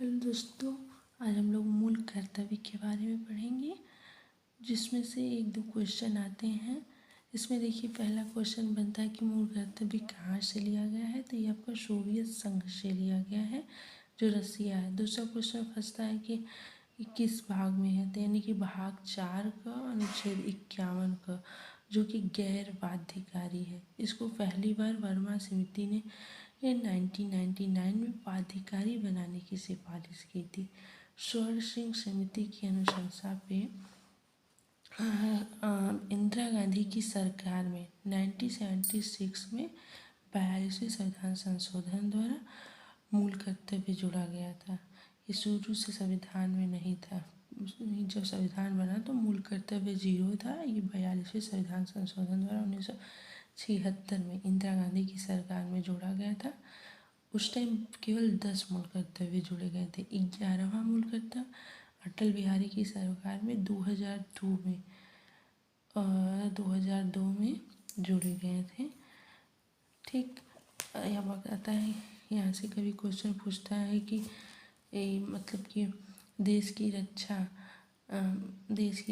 Hello दोस्तों, आज हम लोग मूल कर्तव्य के बारे में पढ़ेंगे, जिसमें से एक दो क्वेश्चन आते हैं। इसमें देखिए, पहला क्वेश्चन बनता है कि मूल कर्तव्य कहाँ से लिया गया है। तो ये आपका सोवियत संघ से लिया गया है, जो रसिया है। दूसरा क्वेश्चन फंसता है कि ये किस भाग में है, तो यानी कि भाग 4 का अनुच्छेद 51 का, जो कि गैर बाध्यकारी है। इसको पहली बार वर्मा समिति ने 1999 में बाध्यकारी बनाने की सिफारिश की थी। स्वर्ण सिंह समिति की अनुशंसा पे इंदिरा गांधी की सरकार में 1976 में 42वें संविधान संशोधन द्वारा मूल कर्तव्य जोड़ा गया था। ये शुरू से संविधान में नहीं था। जब संविधान बना तो मूल कर्तव्य 0 था। ये 42वें संविधान संशोधन द्वारा 1976 में इंदिरा गांधी की सरकार में जोड़ा गया था। उस टाइम केवल 10 मूल कर्तव्य जोड़े गए थे। 11वां मूल कर्तव्य अटल बिहारी की सरकार में 2002 में जोड़े गए थे। ठीक, यह आता है, यहाँ से कभी क्वेश्चन पूछता है कि मतलब कि देश की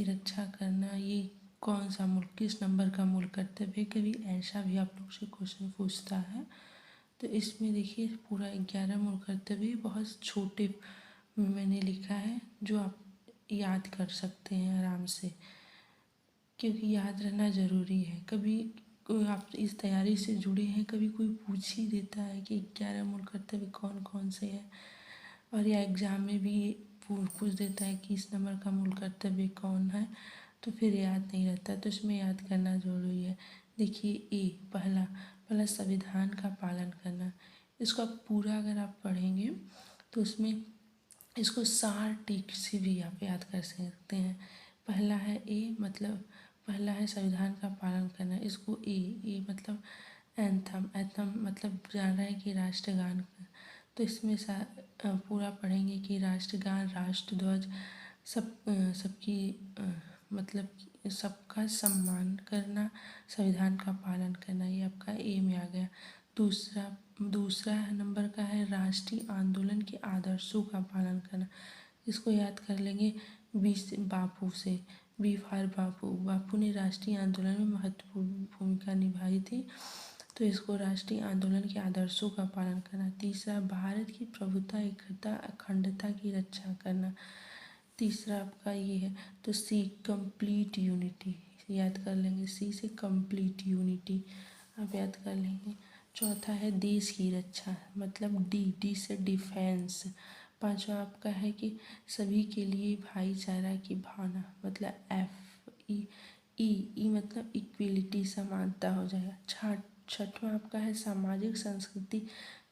रक्षा करना ये कौन सा किस नंबर का मूल कर्तव्य है। कभी ऐसा भी आप लोग से क्वेश्चन पूछता है। तो इसमें देखिए, पूरा 11 मूल कर्तव्य बहुत छोटे में मैंने लिखा है, जो आप याद कर सकते हैं आराम से, क्योंकि याद रहना ज़रूरी है। कभी कोई आप इस तैयारी से जुड़े हैं, कभी कोई पूछ ही देता है कि 11 मूल कर्तव्य कौन कौन से हैं, और या एग्ज़ाम में भी पूछ देता है कि इस नंबर का मूल कर्तव्य कौन है, तो फिर याद नहीं रहता। तो इसमें याद करना ज़रूरी है। देखिए, पहला संविधान का पालन करना। इसको आप पूरा अगर आप पढ़ेंगे तो उसमें इसको 4 टिक से भी आप याद कर सकते हैं। पहला है पहला है संविधान का पालन करना। इसको ए मतलब एंथम मतलब जान रहे हैं कि राष्ट्रगान। तो इसमें पूरा पढ़ेंगे कि राष्ट्रगान, राष्ट्रध्वज, सबकी मतलब सबका सम्मान करना, संविधान का पालन करना, ये आपका ए में आ गया। दूसरा नंबर का है राष्ट्रीय आंदोलन के आदर्शों का पालन करना। इसको याद कर लेंगे बापू से। बी फॉर बापू ने राष्ट्रीय आंदोलन में महत्वपूर्ण भूमिका निभाई थी, तो इसको राष्ट्रीय आंदोलन के आदर्शों का पालन करना। तीसरा, भारत की प्रभुता, एकता, अखंडता की रक्षा करना। तीसरा आपका ये है। तो सी, कंप्लीट यूनिटी, याद कर लेंगे। सी से कंप्लीट यूनिटी आप याद कर लेंगे। चौथा है देश की रक्षा, मतलब डी से डिफेंस। पांचवा आपका है कि सभी के लिए भाईचारा की भावना, मतलब एफ। ई मतलब इक्विलिटी, समानता हो जाएगा। छठवां आपका है सामाजिक संस्कृति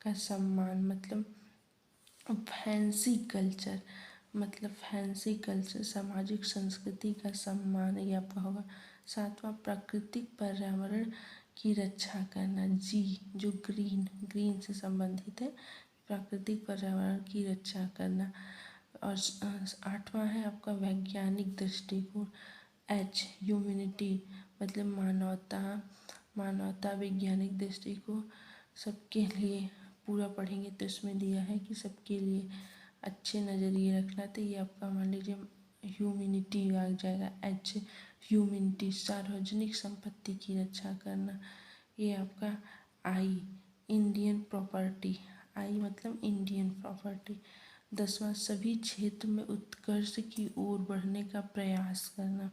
का सम्मान, मतलब फैंसी कल्चर, सामाजिक संस्कृति का सम्मान, ये आपका होगा। सातवां प्राकृतिक पर्यावरण की रक्षा करना। जी, जो ग्रीन से संबंधित है, प्राकृतिक पर्यावरण की रक्षा करना। और 8वां है आपका वैज्ञानिक दृष्टिकोण। एच, ह्यूमैनिटी, मतलब मानवता वैज्ञानिक दृष्टिकोण सबके लिए पूरा पढ़ेंगे तो इसमें दिया है कि सबके लिए अच्छे नज़रिए रखना। तो ये आपका मान लीजिए ह्यूमैनिटी आ जाएगा। एच, ह्यूमैनिटी, सार्वजनिक संपत्ति की रक्षा करना। ये आपका आई, इंडियन प्रॉपर्टी। आई मतलब इंडियन प्रॉपर्टी। 10वां, सभी क्षेत्र में उत्कर्ष की ओर बढ़ने का प्रयास करना।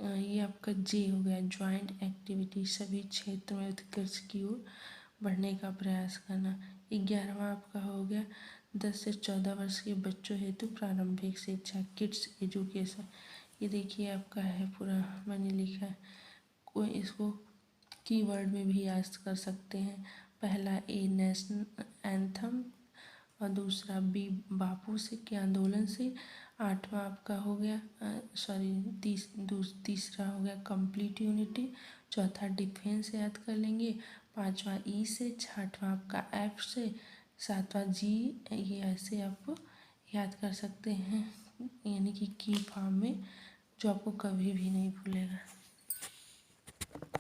ये आपका जे हो गया, ज्वाइंट एक्टिविटी, सभी क्षेत्र में उत्कर्ष की ओर बढ़ने का प्रयास करना। 11वां आपका हो गया 10 से 14 वर्ष के बच्चों हेतु प्रारंभिक शिक्षा, किड्स एजुकेशन। ये देखिए आपका है पूरा मैंने लिखा है। कोई इसको कीवर्ड में भी याद कर सकते हैं। पहला ए, नेशनल एंथम, और दूसरा बी, बापू से के आंदोलन से। 8वां आपका हो गया तीसरा हो गया कंप्लीट यूनिटी। चौथा डिफेंस याद कर लेंगे। 5वां ई से। 6वां आपका एफ से। 7वां जी। ये ऐसे आप याद कर सकते हैं, यानी कि की फॉर्म में, जो आपको कभी भी नहीं भूलेगा।